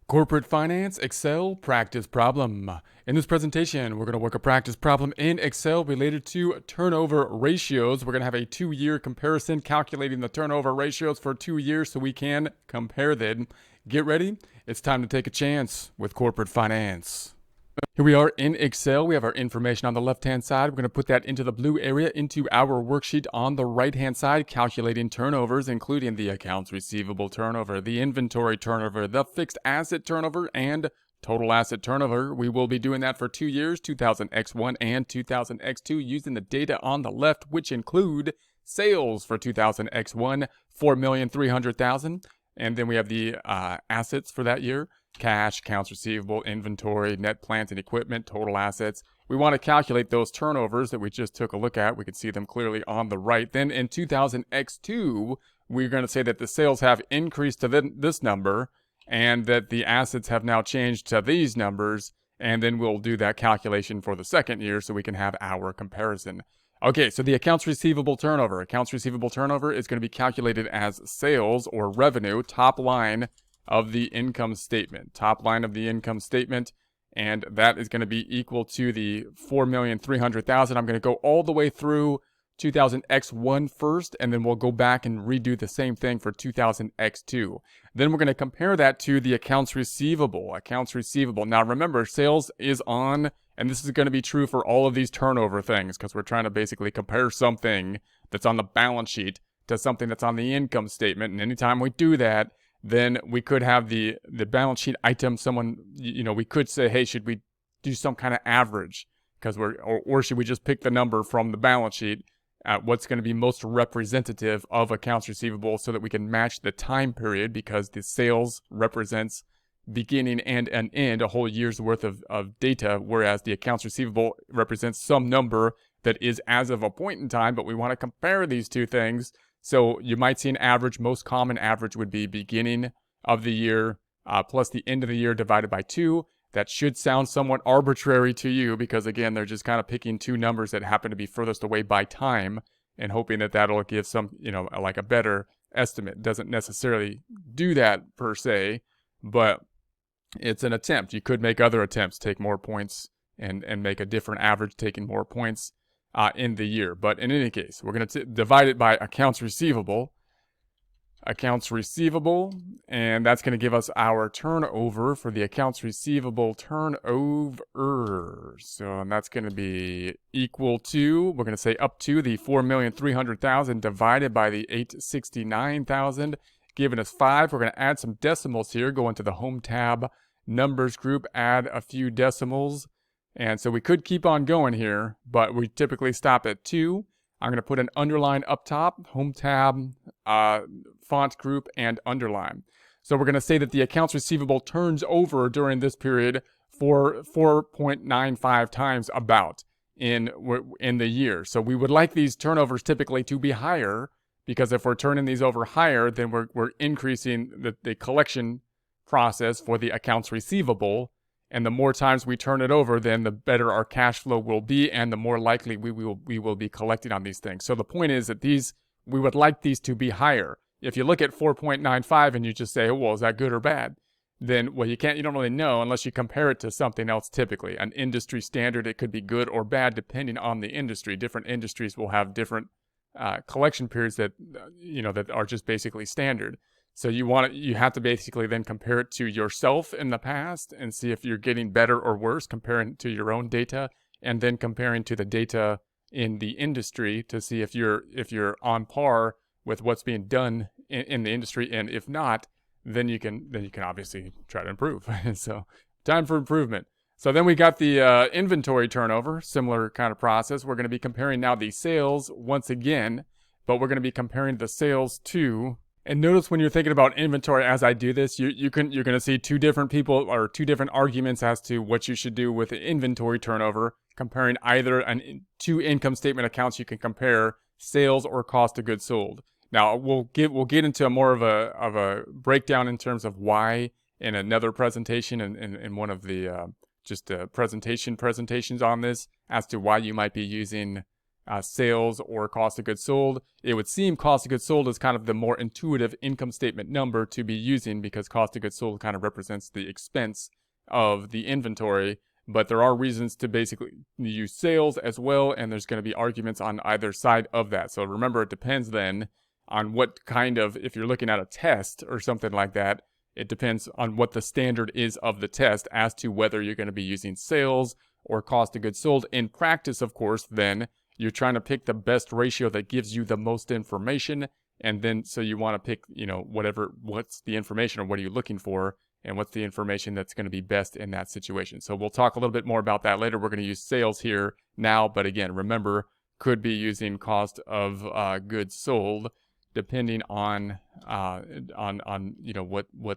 Corporate Finance Excel Practice Problem. In this presentation, we're going to work a practice problem in Excel related to turnover ratios. We're going to have a 2-year comparison calculating the turnover ratios for 2 years so we can compare them. Get ready. It's time to take a chance with corporate finance. Here we are in Excel. We have our information on the left-hand side. We're going to put that into the blue area into our worksheet on the right-hand side, calculating turnovers, including the accounts receivable turnover, the inventory turnover, the fixed asset turnover, and total asset turnover. We will be doing that for 2 years, 2000X1 and 2000X2, using the data on the left, which include sales for 2000X1, 4,300,000, and then we have the assets for that year. Cash, accounts receivable, inventory, net plant and equipment, total assets. We want to calculate those turnovers that we just took a look at. We can see them clearly on the right. Then in 2000X2, we're going to say that the sales have increased to this number and that the assets have now changed to these numbers. And then we'll do that calculation for the second year so we can have our comparison. Okay, so the accounts receivable turnover. Accounts receivable turnover is going to be calculated as sales or revenue, top line of the income statement, and that is going to be equal to the 4,300,000. I'm going to go all the way through 2000X1 first, and then we'll go back and redo the same thing for 2000X2. Then we're going to compare that to the accounts receivable. Now remember, sales is on, and this is going to be true for all of these turnover things, because we're trying to basically compare something that's on the balance sheet to something that's on the income statement, and anytime we do that, then we could have the balance sheet item. We could say, hey, should we do some kind of average? Because or should we just pick the number from the balance sheet at what's going to be most representative of accounts receivable so that we can match the time period, because the sales represents beginning and an end, a whole year's worth of data, whereas the accounts receivable represents some number that is as of a point in time, but we want to compare these two things. So you might see an average. Most common average would be beginning of the year plus the end of the year divided by 2. That should sound somewhat arbitrary to you because, again, they're just kind of picking two numbers that happen to be furthest away by time and hoping that that'll give some, like a better estimate. Doesn't necessarily do that per se, but it's an attempt. You could make other attempts, take more points and make a different average, taking more points in the year. But in any case, we're going to divide it by accounts receivable, and that's going to give us our turnover for the accounts receivable turnover. So, and that's going to be equal to, we're going to say up to the 4,300,000 divided by the 869,000, giving us 5. We're going to add some decimals here, go into the home tab, numbers group, add a few decimals. And so we could keep on going here, but we typically stop at 2. I'm going to put an underline up top, home tab, font group, and underline. So we're going to say that the accounts receivable turns over during this period for 4.95 times about in the year. So we would like these turnovers typically to be higher, because if we're turning these over higher, then we're increasing the collection process for the accounts receivable. And the more times we turn it over, then the better our cash flow will be, and the more likely we will be collecting on these things. So the point is that we would like these to be higher. If you look at 4.95 and you just say, oh, well, is that good or bad? Then, well, you don't really know unless you compare it to something else typically. An industry standard, it could be good or bad depending on the industry. Different industries will have different collection periods that are just basically standard. So you have to basically then compare it to yourself in the past and see if you're getting better or worse, comparing to your own data, and then comparing to the data in the industry to see if you're on par with what's being done in the industry. And if not, then you can obviously try to improve. So time for improvement. So then we got the inventory turnover, similar kind of process. We're going to be comparing now the sales once again, but we're going to be comparing the sales to. And notice when you're thinking about inventory, as I do this, you're going to see two different people or two different arguments as to what you should do with inventory turnover, comparing either two income statement accounts. You can compare sales or cost of goods sold. Now we'll get into more of a breakdown in terms of why in another presentation and in one of the presentations on this as to why you might be using sales or cost of goods sold. It would seem cost of goods sold is kind of the more intuitive income statement number to be using because cost of goods sold kind of represents the expense of the inventory. But there are reasons to basically use sales as well, and there's going to be arguments on either side of that. So remember, it depends then on what kind of, if you're looking at a test or something like that, it depends on what the standard is of the test as to whether you're going to be using sales or cost of goods sold. In practice, of course, then you're trying to pick the best ratio that gives you the most information. And then, so you want to pick, what's the information or what are you looking for? And what's the information that's going to be best in that situation. So we'll talk a little bit more about that later. We're going to use sales here now. But again, remember, could be using cost of goods sold depending on what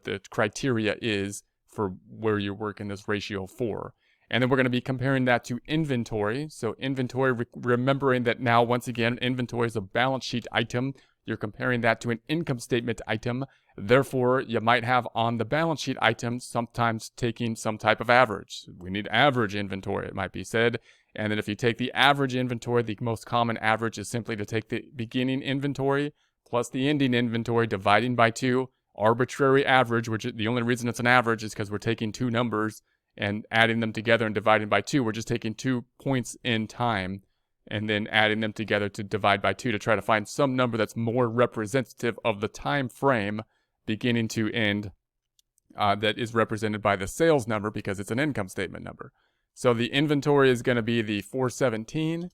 the criteria is for where you're working this ratio for. And then we're going to be comparing that to inventory. So inventory, remembering that now, once again, inventory is a balance sheet item. You're comparing that to an income statement item. Therefore, you might have on the balance sheet item sometimes taking some type of average. We need average inventory, it might be said. And then if you take the average inventory, the most common average is simply to take the beginning inventory plus the ending inventory, dividing by 2, arbitrary average, which the only reason it's an average is because we're taking two numbers and adding them together and dividing by 2. We're just taking 2 points in time and then adding them together to divide by 2 to try to find some number that's more representative of the time frame beginning to end that is represented by the sales number because it's an income statement number. So the inventory is going to be the 417.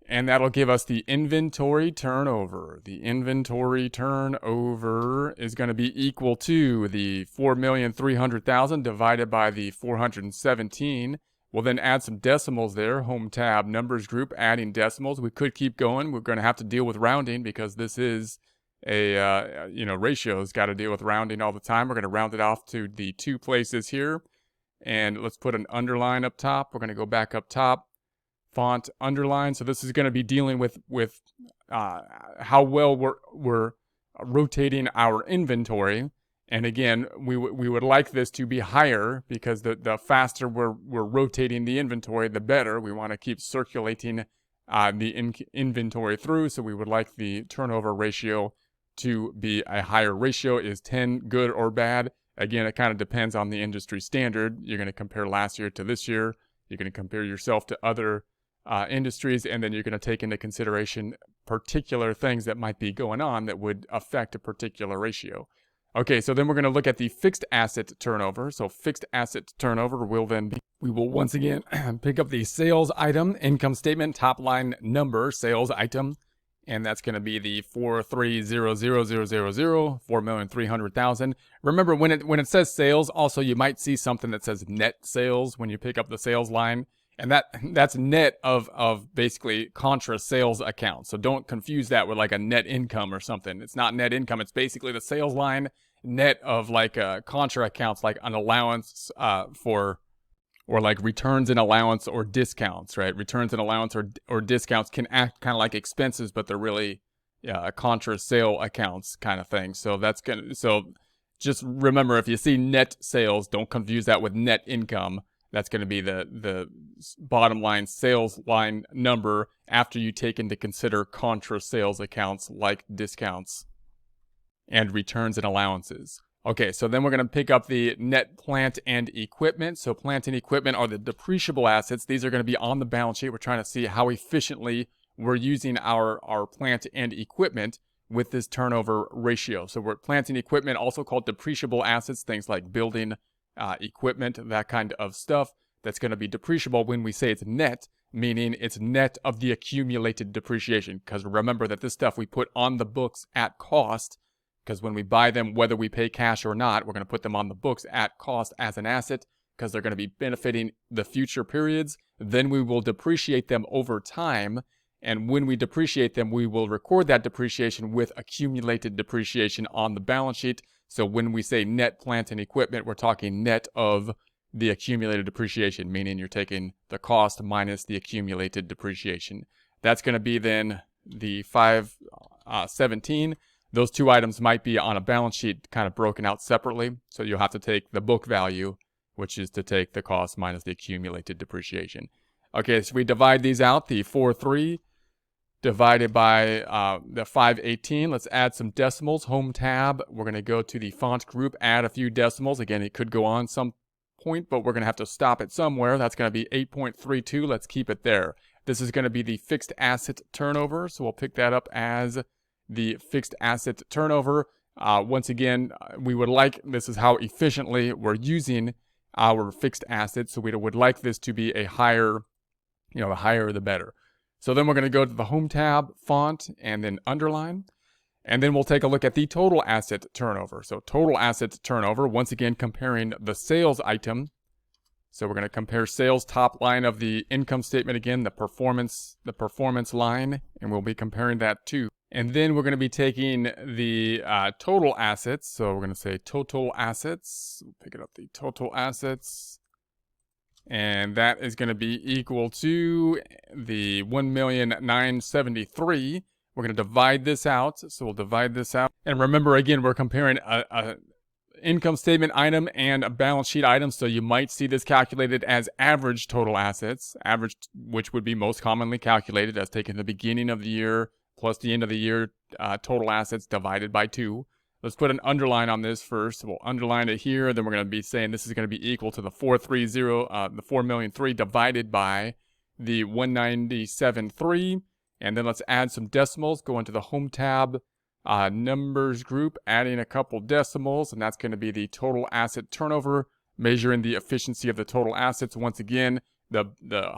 And that'll give us the inventory turnover. The inventory turnover is going to be equal to the 4,300,000 divided by the 417. We'll then add some decimals there. Home tab, numbers group, adding decimals. We could keep going. We're going to have to deal with rounding because this is a, ratio's got to deal with rounding all the time. We're going to round it off to the 2 places here. And let's put an underline up top. We're going to go back up top. Font underline. So this is going to be dealing with how well we're rotating our inventory. And again, we would like this to be higher because the faster we're rotating the inventory, the better. We want to keep circulating the inventory through. So we would like the turnover ratio to be a higher ratio. Is 10 good or bad? Again, it kind of depends on the industry standard. You're going to compare last year to this year. You're going to compare yourself to other industries, and then you're going to take into consideration particular things that might be going on that would affect a particular ratio. Okay, so then we're going to look at the fixed asset turnover. So fixed asset turnover will then be, we will once again pick up the sales item, income statement, top line number, sales item, and that's going to be the 4,300,000, 4,300,000. Remember, when it says sales, also you might see something that says net sales when you pick up the sales line. And that's net of basically contra sales accounts. So don't confuse that with like a net income or something. It's not net income. It's basically the sales line net of like contra accounts, like an allowance or like returns and allowance or discounts, right? Returns and allowance or discounts can act kind of like expenses, but they're really contra sale accounts kind of thing. So so just remember, if you see net sales, don't confuse that with net income. That's going to be the bottom line sales line number after you take into consider contra sales accounts like discounts and returns and allowances. Okay, so then we're going to pick up the net plant and equipment. So plant and equipment are the depreciable assets. These are going to be on the balance sheet. We're trying to see how efficiently we're using our plant and equipment with this turnover ratio. So we're plant and equipment, also called depreciable assets, things like building equipment, that kind of stuff. That's going to be depreciable when we say it's net, meaning it's net of the accumulated depreciation. Because remember that this stuff we put on the books at cost, because when we buy them, whether we pay cash or not, we're going to put them on the books at cost as an asset because they're going to be benefiting the future periods. Then we will depreciate them over time. And when we depreciate them, we will record that depreciation with accumulated depreciation on the balance sheet. So when we say net plant and equipment, we're talking net of the accumulated depreciation, meaning you're taking the cost minus the accumulated depreciation. That's going to be then the 517. Those two items might be on a balance sheet kind of broken out separately. So you'll have to take the book value, which is to take the cost minus the accumulated depreciation. Okay, so we divide these out, the 4.3 divided by the 518. Let's add some decimals. Home tab, we're going to go to the font group, add a few decimals. Again, it could go on some point, but we're going to have to stop it somewhere. That's going to be 8.32. Let's keep it there. This is going to be the fixed asset turnover, so we'll pick that up as the fixed asset turnover. Once again, we would like, this is how efficiently we're using our fixed assets, so we would like this to be a higher, the higher the better. So then we're going to go to the Home tab, Font, and then Underline. And then we'll take a look at the total asset turnover. So total asset turnover, once again comparing the sales item. So we're going to compare sales, top line of the income statement again, the performance line, and we'll be comparing that too. And then we're going to be taking the total assets. So we're going to say total assets. Pick it up, the total assets. And that is going to be equal to the 1,973,000. We're going to divide this out. So we'll divide this out. And remember, again, we're comparing a income statement item and a balance sheet item. So you might see this calculated as average total assets, average, which would be most commonly calculated as taking the beginning of the year plus the end of the year total assets divided by 2. Let's put an underline on this first. We'll underline it here. Then we're going to be saying this is going to be equal to the 4,303 divided by the 197.3. And then let's add some decimals. Go into the Home tab, Numbers group, adding a couple decimals. And that's going to be the total asset turnover, measuring the efficiency of the total assets. Once again, the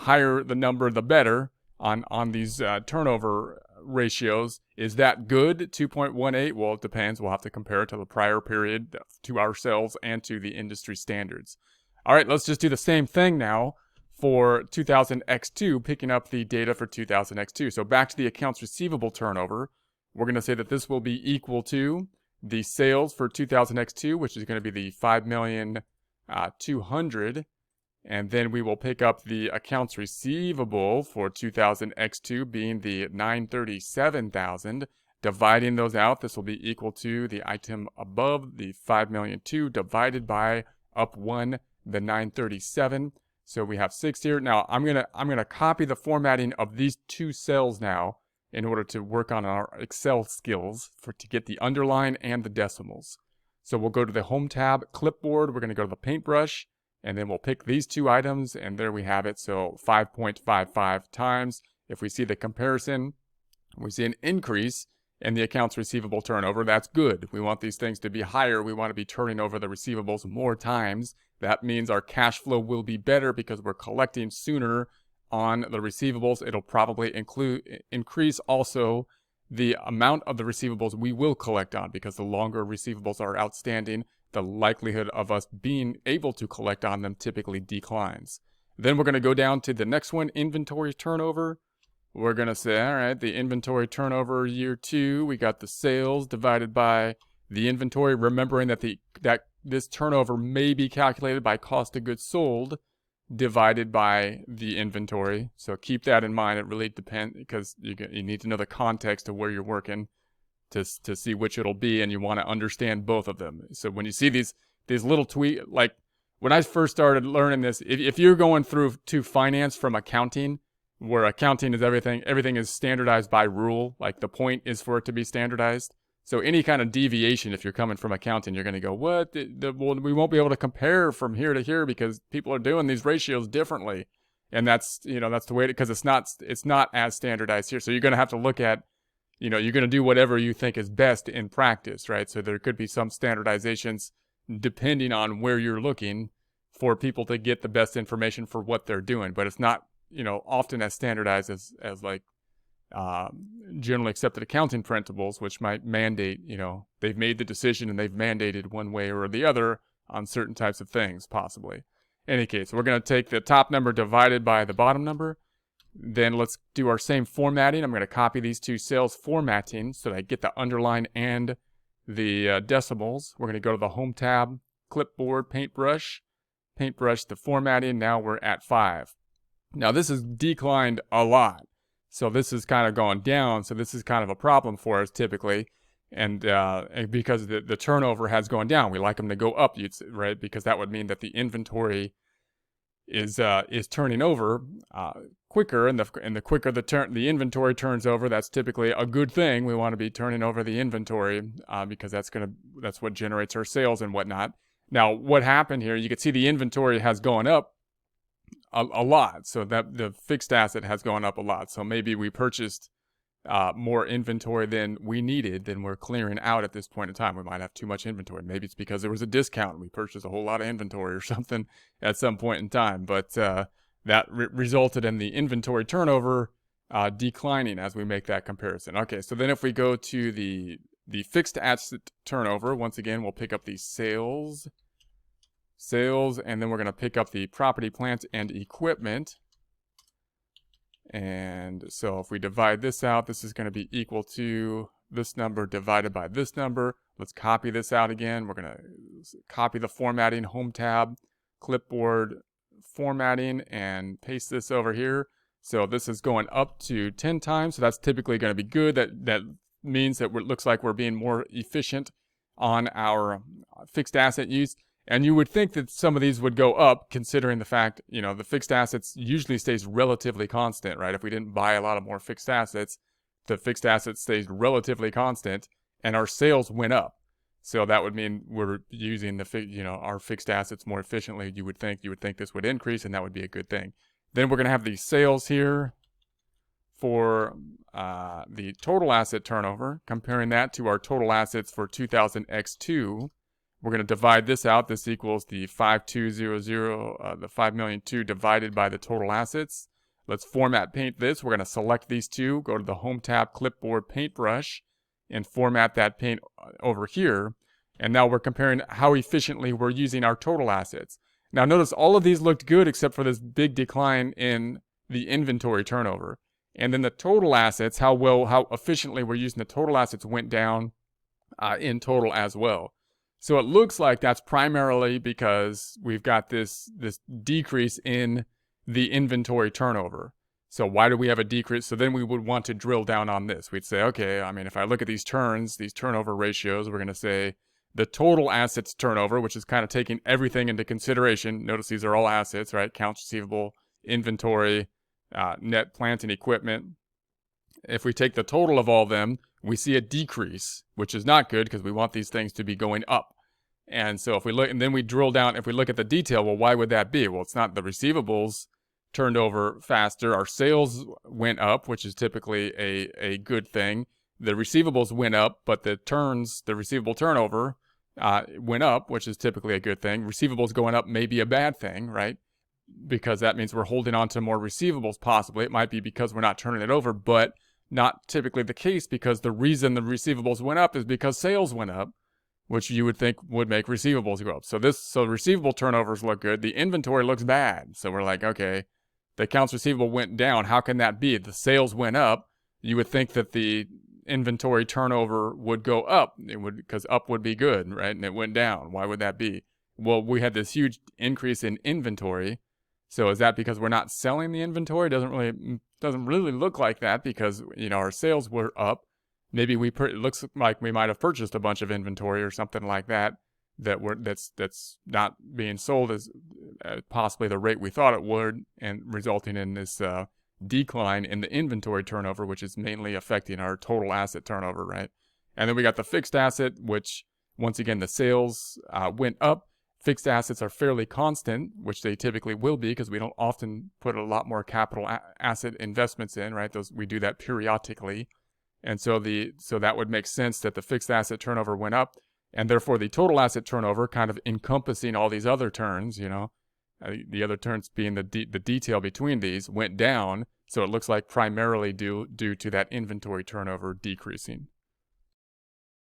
higher the number, the better on these turnover ratios. Is that good? 2.18? Well, it depends. We'll have to compare it to the prior period, to ourselves, and to the industry standards. All right, let's just do the same thing now for 2000x2, picking up the data for 2000x2. So back to the accounts receivable turnover. We're going to say that this will be equal to the sales for 2000x2, which is going to be the 5,200,000. And then we will pick up the accounts receivable for 2000x2 being the 937,000. Dividing those out, this will be equal to the item above, the 5,200,000 divided by up 1, the 937. So we have 6 here. Now I'm gonna copy the formatting of these two cells now in order to work on our Excel skills to get the underline and the decimals. So we'll go to the Home tab, Clipboard. We're gonna go to the Paintbrush. And then we'll pick these two items, and there we have it. So 5.55 times. If we see the comparison, we see an increase in the accounts receivable turnover. That's good. We want these things to be higher. We want to be turning over the receivables more times. That means our cash flow will be better because we're collecting sooner on the receivables. It'll probably increase also the amount of the receivables we will collect on, because the longer receivables are outstanding, the likelihood of us being able to collect on them typically declines. Then we're going to go down to the next one, inventory turnover. We're going to say, all right, the inventory turnover year 2, we got the sales divided by the inventory, remembering that this turnover may be calculated by cost of goods sold divided by the inventory. So keep that in mind. It really depends, because you need to know the context of where you're working to see which it'll be, and you want to understand both of them. So when you see these little like when I first started learning this, if you're going through to finance from accounting, where accounting is everything is standardized by rule, like the point is for it to be standardized. So any kind of deviation, if you're coming from accounting, you're going to go, what? Well, we won't be able to compare from here to here because people are doing these ratios differently. And that's the way, because it's not as standardized here. So you're going to have to look at, you're going to do whatever you think is best in practice, right? So there could be some standardizations depending on where you're looking for people to get the best information for what they're doing. But it's not, often as standardized as like generally accepted accounting principles, which might mandate, they've made the decision and they've mandated one way or the other on certain types of things, possibly. In any case, we're going to take the top number divided by the bottom number. Then let's do our same formatting. I'm going to copy these two cells formatting so that I get the underline and the decimals. We're going to go to the Home tab, Clipboard, Paintbrush, the formatting. Now we're at 5. Now this has declined a lot. So this is kind of gone down. So this is kind of a problem for us typically. And because the turnover has gone down, we like them to go up, right? Because that would mean that the inventory is turning over quicker, and the quicker the inventory turns over, that's typically a good thing. We want to be turning over the inventory because that's what generates our sales and whatnot. Now, what happened here? You can see the inventory has gone up a lot, so that the fixed asset has gone up a lot. So maybe we purchased more inventory than we needed, than we're clearing out at this point in time. We might have too much inventory. Maybe it's because there was a discount and we purchased a whole lot of inventory or something at some point in time. But that resulted in the inventory turnover declining as we make that comparison. Okay, so then if we go to the fixed asset turnover, once again, we'll pick up the sales, and then we're going to pick up the property, plant, and equipment. And so if we divide this out, this is going to be equal to this number divided by this number. Let's copy this out again. We're going to copy the formatting, home tab, clipboard formatting, and paste this over here. So this is going up to 10 times. So that's typically going to be good. That means that it looks like we're being more efficient on our fixed asset use. And you would think that some of these would go up, considering the fact, the fixed assets usually stays relatively constant, right? If we didn't buy a lot of more fixed assets, the fixed asset stays relatively constant, and our sales went up. So that would mean we're using our fixed assets more efficiently. You would think this would increase, and that would be a good thing. Then we're going to have the sales here for the total asset turnover, comparing that to our total assets for 2000x2. We're going to divide this out. This equals the 5200, the 5,000,002 divided by the total assets. Let's format paint this. We're going to select these two, go to the home tab, clipboard, paintbrush, and format that paint over here. And now we're comparing how efficiently we're using our total assets. Now notice all of these looked good except for this big decline in the inventory turnover. And then the total assets, how efficiently we're using the total assets went down in total as well. So it looks like that's primarily because we've got this decrease in the inventory turnover. So why do we have a decrease? So then we would want to drill down on this. We'd say, okay, if I look at these turnover ratios, we're going to say the total assets turnover, which is kind of taking everything into consideration. Notice these are all assets, right? Accounts receivable, inventory, net plant and equipment. If we take the total of all of them, we see a decrease, which is not good because we want these things to be going up. And so if we look, and then we drill down, if we look at the detail, well, why would that be? Well, it's not the receivables turned over faster. Our sales went up, which is typically a good thing. The receivables went up, but the receivable turnover went up, which is typically a good thing. Receivables going up may be a bad thing, right? Because that means we're holding on to more receivables possibly. It might be because we're not turning it over, but not typically the case, because the reason the receivables went up is because sales went up, which you would think would make receivables go up. So receivable turnovers look good. The inventory looks bad. So we're like, okay, the accounts receivable went down. How can that be? The sales went up. You would think that the inventory turnover would go up. It would, because up would be good, right? And it went down. Why would that be? Well, we had this huge increase in inventory. So is that because we're not selling the inventory? Doesn't really look like that, because our sales were up. Maybe it looks like we might have purchased a bunch of inventory or something like that that's not being sold as possibly the rate we thought it would, and resulting in this decline in the inventory turnover, which is mainly affecting our total asset turnover, right? And then we got the fixed asset, which once again the sales went up. Fixed assets are fairly constant, which they typically will be because we don't often put a lot more capital asset investments in, right? We do that periodically. And so that would make sense that the fixed asset turnover went up, and therefore the total asset turnover, kind of encompassing all these other turns, the other turns being the detail between these, went down. So it looks like primarily due to that inventory turnover decreasing.